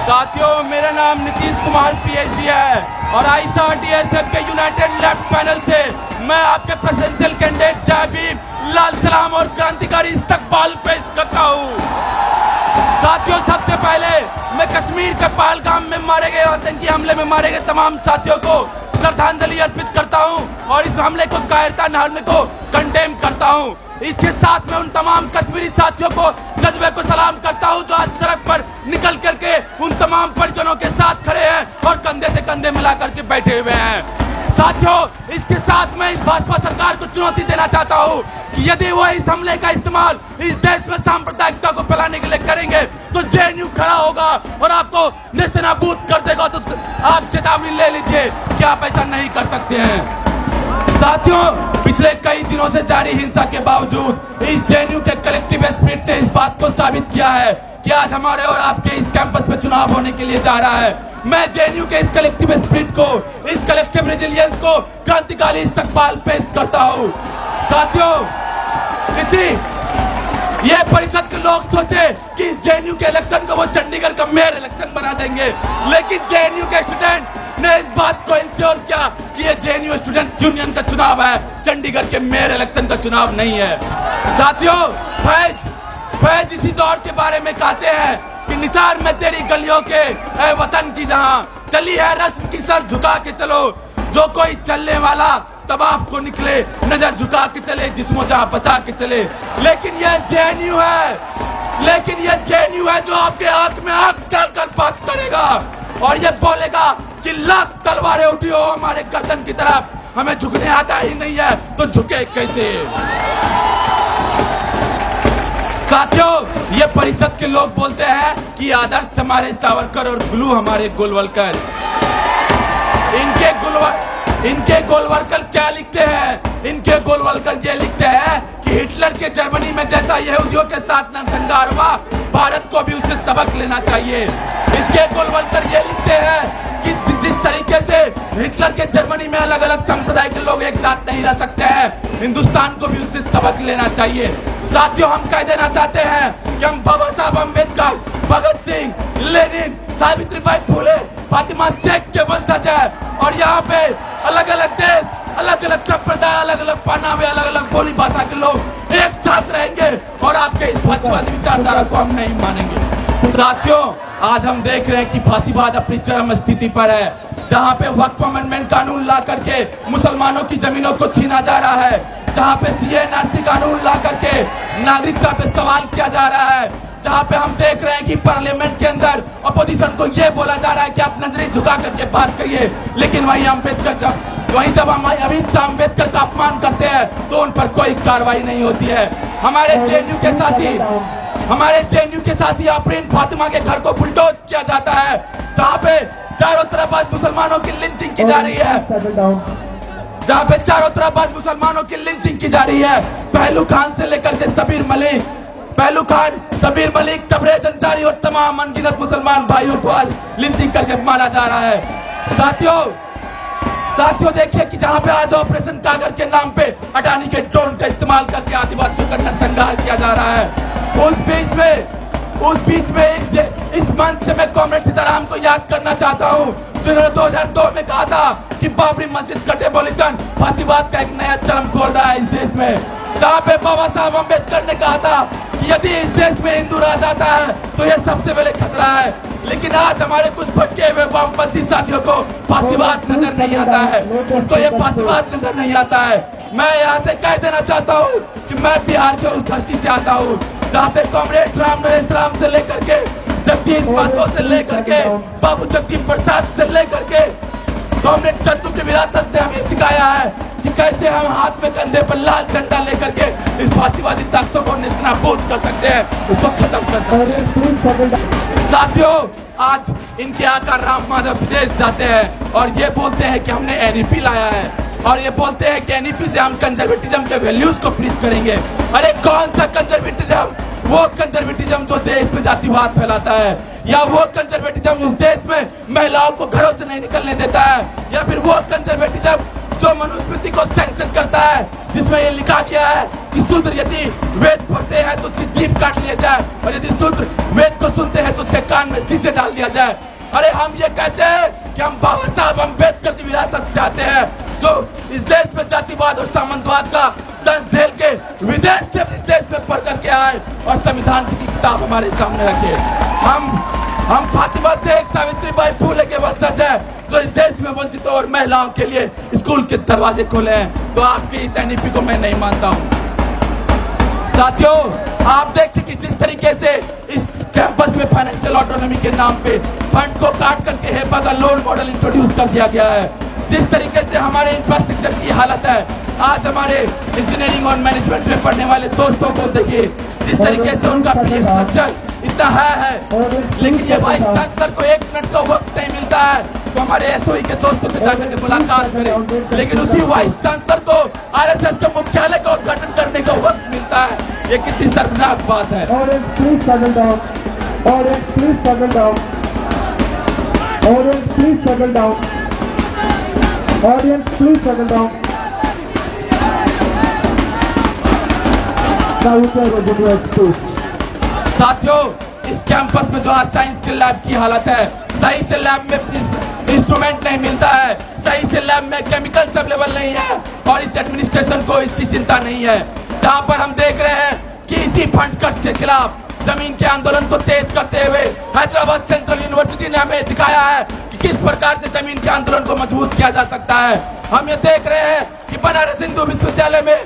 साथियों, मेरा नाम नीतीश कुमार पीएचडी है और आईएसआरडीएसएफ के यूनाइटेड लेफ्ट पैनल से मैं आपके प्रेसिडेंशियल कैंडिडेट जय भीम, लाल सलाम और क्रांतिकारी इस्तकबाल पेश करता हूँ। साथियों, सबसे पहले मैं कश्मीर के पहलगाम में मारे गए आतंकी हमले में मारे गए तमाम साथियों को श्रद्धांजलि अर्पित करता हूँ और इस हमले को कायरता नारने को कंडेम करता हूँ। इसके साथ में उन तमाम कश्मीरी साथियों को जज्बे को सलाम करता हूं जो आज सड़क पर निकल करके उन तमाम परिजनों के साथ खड़े हैं और कंधे से कंधे मिला करके बैठे हुए हैं। साथियों, इसके साथ मैं इस भाजपा सरकार को चुनौती देना चाहता हूं कि यदि वो इस हमले का इस्तेमाल इस देश में सांप्रदायिकता को फैलाने के लिए करेंगे तो जेएनयू खड़ा होगा और आपको नेस्तनाबूद कर देगा। तो आप चेतावनी ले लीजिए कि आप ऐसा नहीं कर सकते हैं। साथियों, पिछले कई दिनों से जारी हिंसा के बावजूद इस जेएनयू के कलेक्टिव स्पिरिट ने इस बात को साबित किया है कि आज हमारे और आपके इस कैंपस में चुनाव होने के लिए जा रहा है। मैं जेएनयू के इस कलेक्टिव स्पिरिट को, इस कलेक्टिव रेजिलियंस को क्रांतिकारी इस्तकबाल पेश करता हूँ। साथियों, ये परिषद के लोग सोचे कि इस जेएनयू के इलेक्शन को वो चंडीगढ़ का मेयर इलेक्शन बना देंगे, लेकिन जेएनयू के स्टूडेंट ने इस बात को इंश्योर किया कि ये जेएनयू स्टूडेंट्स यूनियन का चुनाव है, चंडीगढ़ के मेयर इलेक्शन का चुनाव नहीं है। साथियों, फैज इसी दौर के बारे में कहते हैं कि निसार में तेरी गलियों के ऐ वतन की जहां चली है रस्म की सर झुका के चलो, जो कोई चलने वाला तब आपको निकले नजर झुका के चले, जिस्मो जहां बचा के चले। लेकिन यह जेएनयू है जो आपके आंख में आंख डालकर बात करेगा और ये बोलेगा कि लाख तलवारें उठी हो हमारे गर्दन की तरफ, हमें झुकने आता ही नहीं है तो झुके कैसे। साथियों, ये परिषद के लोग बोलते हैं कि आदर्श हमारे सावरकर और गुलू हमारे गोलवलकर। इनके गोलवलकर क्या लिखते हैं? इनके गोलवलकर ये लिखते हैं कि हिटलर के जर्मनी में जैसा यहूदियों के साथ नरसंहार हुआ, भारत को भी उससे सबक लेना चाहिए। इसके गोलवलकर ये लिखते हैं कि जिस तरीके से हिटलर के जर्मनी में अलग अलग संप्रदाय के लोग एक साथ नहीं रह सकते हैं, हिंदुस्तान को भी उससे सबक लेना चाहिए। साथियों, हम कह देना चाहते हैं कि हम बाबा साहब अम्बेडकर, भगत सिंह, लेनिन, सावित्रीबाई फुले, फातिमा शेख के वंशज हैं और यहाँ पे अलग अलग देश, अलग अलग संप्रदाय, अलग अलग पहनावे, अलग अलग बोली भाषा के लोग एक साथ रहेंगे और आपके इस फांसीवादी विचारधारा को हम नहीं मानेंगे। साथियों, आज हम देख रहे हैं कि फांसीवाद अपनी चरम स्थिति पर है, जहाँ पे वक्फ अमेंडमेंट कानून ला करके मुसलमानों की जमीनों को छीना जा रहा है, जहाँ पे सीएनआरसी कानून ला करके नागरिकता पे सवाल किया जा रहा है, जहाँ पे हम देख रहे हैं कि पार्लियामेंट के अंदर अपोजिशन को ये बोला जा रहा है कि आप नजरें झुका करके बात करिए, लेकिन वहीं जब हम अमित शाह अम्बेडकर का अपमान करते हैं तो उन पर कोई कार्रवाई नहीं होती है। हमारे जेएनयू के साथी आफरीन फातिमा के घर को बुलडोज किया जाता है, जहाँ पे चारों तरफ आज मुसलमानों की लिंचिंग की जा रही है, पहलू खान से लेकर के सबीर मलिक, तबरेज अंसारी और तमाम अनगिनत मुसलमान भाइयों को आज लिंचिंग करके मारा जा रहा है। साथियों, देखिए कि जहां पे आज ऑपरेशन कागर के नाम पे अडानी के ड्रोन का इस्तेमाल करके आदिवासियों का नरसंहार किया जा रहा है। उस बीच में इस मंच से मैं कॉमरेड सीताराम को याद करना चाहता हूं, जिन्होंने 2002 में कहा था कि बाबरी मस्जिद का डेमोलिशन फांसीवाद का एक नया चरम खोल रहा है इस देश में, जहां पे बाबा साहब अम्बेडकर ने कहा था कि यदि इस देश में हिंदू रह जाता है तो यह सबसे बड़े खतरा है। लेकिन आज हमारे कुछ भटके हुए वामपंथी साथियों को फांसीवाद नजर नहीं आता है, उनको ये फांसीवाद नजर नहीं आता है। मैं यहाँ से कह देना चाहता हूँ कि मैं बिहार के उस धरती से आता हूँ जहाँ पे कॉमरेड राम नरेश राम से लेकर के जगदीश महतो से लेकर के बाबू जगदीश प्रसाद से लेकर के कॉमरेड चंदू की विरासत ने हमें सिखाया है कि कैसे हम हाथ में कंधे पर लाल झंडा लेकर के इस फांसीवादी ताकतों को नेस्तनाबूद कर सकते हैं, उसको खत्म कर सकते हैं। साथियों, आज इनके आकर राम माधव विदेश जाते हैं और ये बोलते हैं कि हमने एनईपी लाया है और ये बोलते हैं कि एनईपी से हम कंजर्वेटिज्म के वैल्यूज को प्रीच करेंगे। अरे कौन सा कंजर्वेटिज्म? वो कंजर्वेटिज्म जो देश में जातिवाद फैलाता है, या वो कंजर्वेटिज्म उस देश में महिलाओं को घरों से नहीं निकलने देता है, या फिर वो कंजर्वेटिज्म जो मनुस्मृति को सैंक्शन करता है, जिसमें ये लिखा गया है कि शूद्र यदि वेद पढ़ते हैं तो उसकी जीभ काट लिया जाए और यदि शूद्र वेद को सुनते हैं तो उसके कान में शीशे डाल दिया जाए। अरे हम ये कहते हैं कि हम बाबा साहब अम्बेडकर की विरासत चाहते हैं, जो इस देश में जातिवाद और सामंतवाद का दंश झेल के विदेश से इस देश में पढ़ करके आए और संविधान की किताब हमारे सामने रखे। हम फातिमा शेख, सावित्रीबाई फुले के वंशज हैं, जो इस देश में वंचितों और महिलाओं के लिए स्कूल के दरवाजे खोले हैं। तो आपकी इस एनईपी को मैं नहीं मानता हूँ। साथियों, आप देखिए कि जिस तरीके से इस कैंपस में फाइनेंशियल ऑटोनॉमी के नाम पे फंड को काट करके हेपा का लोन मॉडल इंट्रोड्यूस कर दिया गया है, जिस तरीके से हमारे इंफ्रास्ट्रक्चर की हालत है, आज हमारे इंजीनियरिंग और मैनेजमेंट में पढ़ने वाले दोस्तों को देखिए, जिस तरीके से उनका फीस स्ट्रक्चर इतना है, लेकिन ये वाइस चांसलर को 1 मिनट का वक्त नहीं मिलता है तो हमारे एसओई के दोस्तों से जाकर के मुलाकात करें, लेकिन उसी वाइस चांसलर को आरएसएस के मुख्यालय का उद्घाटन करने का वक्त मिलता है। ये कितनी शर्मनाक बात है। Audience, please settle down. Audience, please settle down. Audience, please settle down. Audience, please settle down. Now you can go to your speech. साथियों, इस कैंपस में जो आज साइंस के लैब की हालत है, सही से लैब में इंस्ट्रूमेंट नहीं मिलता है, सही से लैब में केमिकल्स अवेलेबल नहीं है और इस एडमिनिस्ट्रेशन को इसकी चिंता नहीं है। जहां पर हम देख रहे हैं कि इसी फंड कट के खिलाफ जमीन के आंदोलन को तेज करते हुए हैदराबाद सेंट्रल यूनिवर्सिटी ने हमें दिखाया है कि किस प्रकार से जमीन के आंदोलन को मजबूत किया जा सकता है। हम ये देख रहे हैं कि बनारस हिंदू विश्वविद्यालय में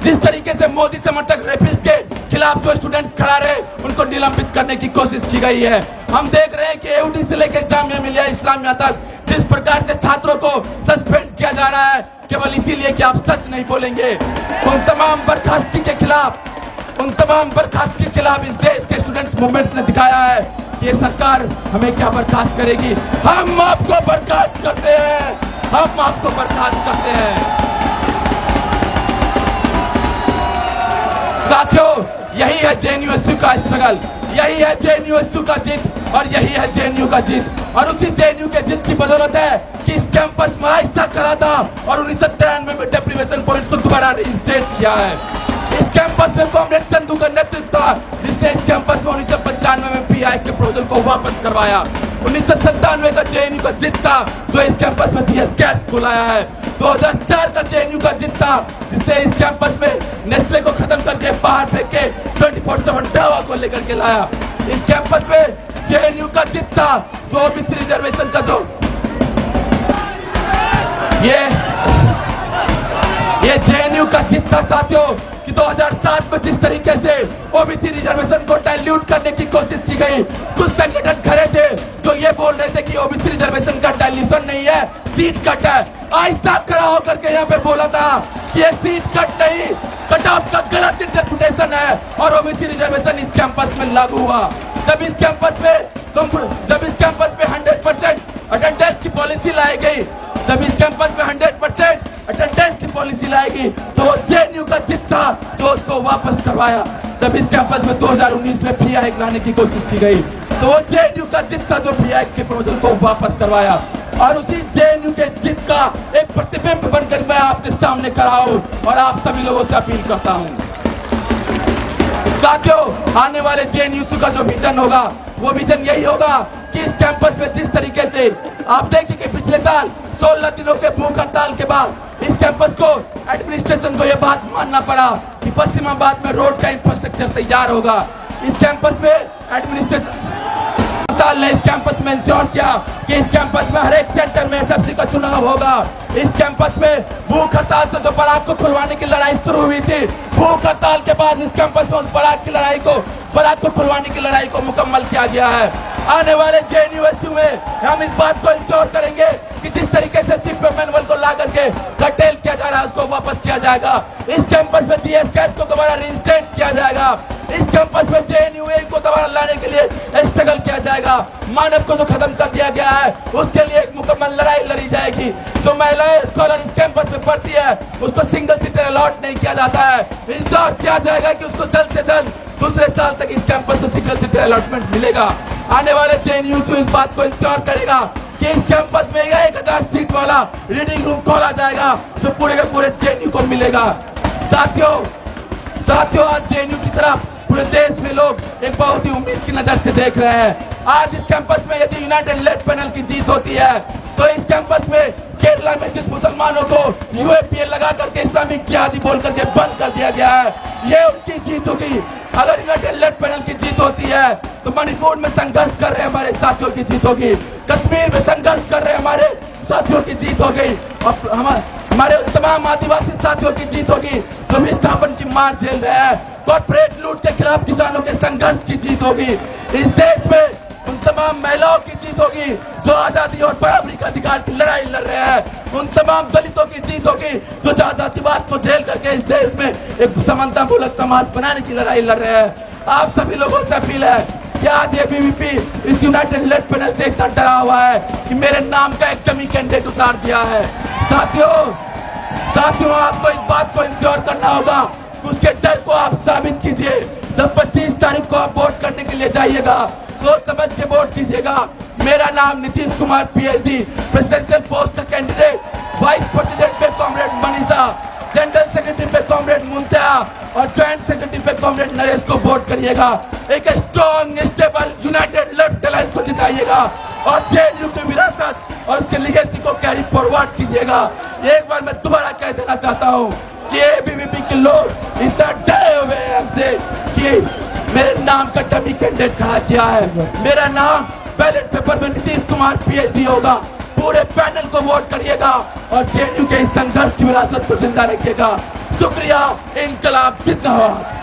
जिस तरीके से मोदी समर्थक रेपिस्ट के खिलाफ जो स्टूडेंट्स खड़ा रहे, उनको निलंबित करने की कोशिश की गई है। हम देख रहे हैं कि एयूडी से लेकर जामिया मिलिया इस्लामिया तक जिस प्रकार से छात्रों को सस्पेंड किया जा रहा है, केवल इसीलिए कि आप सच नहीं बोलेंगे। उन तमाम बर्खास्तगी के खिलाफ इस देश के स्टूडेंट्स मूवमेंट्स ने दिखाया है कि ये सरकार हमें क्या बर्खास्त करेगी। हम आपको बर्खास्त करते हैं, हम आपको बर्खास्त करते हैं। साथियों, यही है जेएनयूएसयू का स्ट्रगल, यही है जेएनयूएसयू का जिद और यही है जेएनयू का जिद। और उसी जेएनयू के जिद की बदौलत है कि इस कैंपस में ऐसा करा था और 1993 में डेप्रीवेशन पॉइंट्स को दोबारा रजिस्ट्रेट किया है। इस कैंपस में कॉमरेड चंदू का नेतृत्व था, जिसने इस कैंपस में 1995 में पीआई के प्रोजेक्ट को वापस करवाया। 1997 का जेएनयू का जिद था, जो इस कैंपस में जीएस गैस खुलाया है। 2004 का जेएनयू का जिद था, जिसने इस कैंपस में नेस्ले को खत्म करके बाहर फेंक के 24/7 दावा को लेकर के लाया। इस कैंपस में जेएनयू का जिद था, जो ओबीसी रिजर्वेशन का जो ये जेएनयू का जिद था साथियों, कि 2007 में जिस तरीके से ओबीसी रिजर्वेशन को डाइल्यूट करने की कोशिश की गई, कुछ संगठन खड़े थे जो ये बोल रहे थे कि ओबीसी रिजर्वेशन का डाइल्यूशन नहीं है, सीट कट है। आहिस्ता खड़ा होकर के यहाँ पे बोला था कि ये सीट कट नहीं, कट ऑफ का गलत इंटरप्रिटेशन है और ओबीसी रिजर्वेशन इस कैंपस में लागू हुआ। जब इस कैंपस में 100% अटेंडेंस की पॉलिसी लाई गई, जब इस कैंपस में 100% अटेंडेंस की पॉलिसी लाएगी, तो वो जेएनयू का जिद था जो उसको वापस करवाया। जब इस कैंपस में 2019 में फ्री हाइक लाने की कोशिश की गई, तो वो जेएनयू का जिद था जो फ्री हाइक के प्रपोजल को वापस करवाया। और उसी जेएनयू के जिद का एक प्रतिबिंब बनकर मैं आपके सामने खड़ा हूं और आप सभी लोगों से अपील करता हूं। साथियों, आने वाले जेएनयू का जो विजन होगा, वो विजन यही होगा कि इस कैंपस में जिस तरीके से आप देखिए कि पिछले साल 16 दिनों के भूख हड़ताल के बाद इस कैंपस को एडमिनिस्ट्रेशन को यह बात मानना पड़ा कि पश्चिमाबाद में रोड का इंफ्रास्ट्रक्चर तैयार होगा। इस कैंपस में एडमिनिस्ट्रेशन ने इस कैंपस में इंश्योर किया कि इस कैंपस में हर एक सेंटर में एसएफसी का चुनाव होगा। इस कैंपस में भूख हड़ताल से जो पराग को खुलवाने की लड़ाई शुरू हुई थी, भूख हड़ताल के बाद इस कैंपस में उस पराग को खुलवाने की लड़ाई को मुकम्मल किया गया है। आने वाले जेएनयूएसयू में हम इस बात को इंश्योर करेंगे कि जिस तरीके से सीपीओ मैनुअल को ला करके कर्टेल किया जा रहा है, उसको वापस किया जाएगा। इस कैंपस में जीएस गैस को दोबारा रजिस्ट्रेट किया जाएगा। इस कैंपस में जेएनयू को दोबारा लाने के लिए स्ट्रगल किया जाएगा। मानव को जो खत्म कर दिया गया है, उसके लिए एक मुकम्मल लड़ाई लड़ी जाएगी। जो महिलाएं स्कॉलर इस कैंपस में पढ़ती है, उसको सिंगल सीटर अलॉट नहीं किया जाता है। इंश्योर किया जाएगा कि उसको जल्द से जल्द दूसरे साल तक इस कैंपस में सिंगल सीटर अलॉटमेंट मिलेगा। आने वाले जेएनयू इस बात को इंश्योर करेगा कि इस कैंपस में 1000 सीट वाला रीडिंग रूम खोला जाएगा जो पूरे के पूरे जेएनयू को मिलेगा। साथियों आज जेएनयू की तरफ पूरे देश में लोग एक बहुत ही उम्मीद की नजर से देख रहे हैं। आज इस कैंपस में यदि यूनाइटेड लेफ्ट पैनल की जीत होती है तो इस कैंपस में केरला में जिस मुसलमानों को यूएपीए लगा करके इस्लामिक जिहादी बोल करके बंद कर दिया गया है, ये उनकी जीत होगी। अगर यूनाइटेड लेफ्ट पैनल की जीत होती है तो मणिपुर में संघर्ष कर रहे हमारे साथियों की जीत होगी, कश्मीर में संघर्ष कर रहे हमारे साथियों की जीत हो गई और हमारे तमाम आदिवासी साथियों की जीत होगी जो विस्थापन की मार झेल रहे हैं। कॉर्पोरेट लूट के खिलाफ किसानों के संघर्ष की जीत होगी। इस देश में उन तमाम महिलाओं की जीत होगी जो आजादी और बराबरी का अधिकार की लड़ाई लड़ रहे हैं। उन तमाम दलितों की जीत होगी जो जातिवाद को झेल करके इस देश में एक समानता मूलक समाज बनाने की लड़ाई लड़ रहे हैं। आप सभी लोगों से अपील है कि आज एबीवीपी इस यूनाइटेड लेफ्ट पैनल से इतना डरा हुआ है कि मेरे नाम का एक डमी कैंडिडेट उतार दिया है। साथियों आपको इस बात को इंश्योर करना होगा कि उसके डर को आप साबित कीजिए। जब 25 तारीख को आप वोट करने के लिए जाइएगा सोच समझ के वोट कीजिएगा। मेरा नाम Nitish Kumar PhD, presidential post का कैंडिडेट, वाइस प्रेसिडेंट पे कॉमरेड मनीषा, जनरल सेक्रेटरी पे कॉमरेड मुंतहा और ज्वाइंट सेक्रेटरी पे कॉमरेड नरेश को वोट करिएगा। एक strong stable United left alliance को जिताइएगा और जेएनयू की विरासत और उसके लीगेसी को कैरी फॉरवर्ड कीजिएगा। एक बार मैं दोबारा कह देना चाहता हूँ कि एबीवीपी के लोग इतना डरे हुए हैं हमसे कि मेरे नाम का डमी कैंडिडेट खड़ा किया है। मेरा नाम बैलेट पेपर में नीतीश कुमार पीएचडी होगा। पूरे पैनल को वोट करिएगा और जेएनयू के इस संघर्ष की विरासत को जिंदा रखिएगा। शुक्रिया। इंकलाब जिंदाबाद।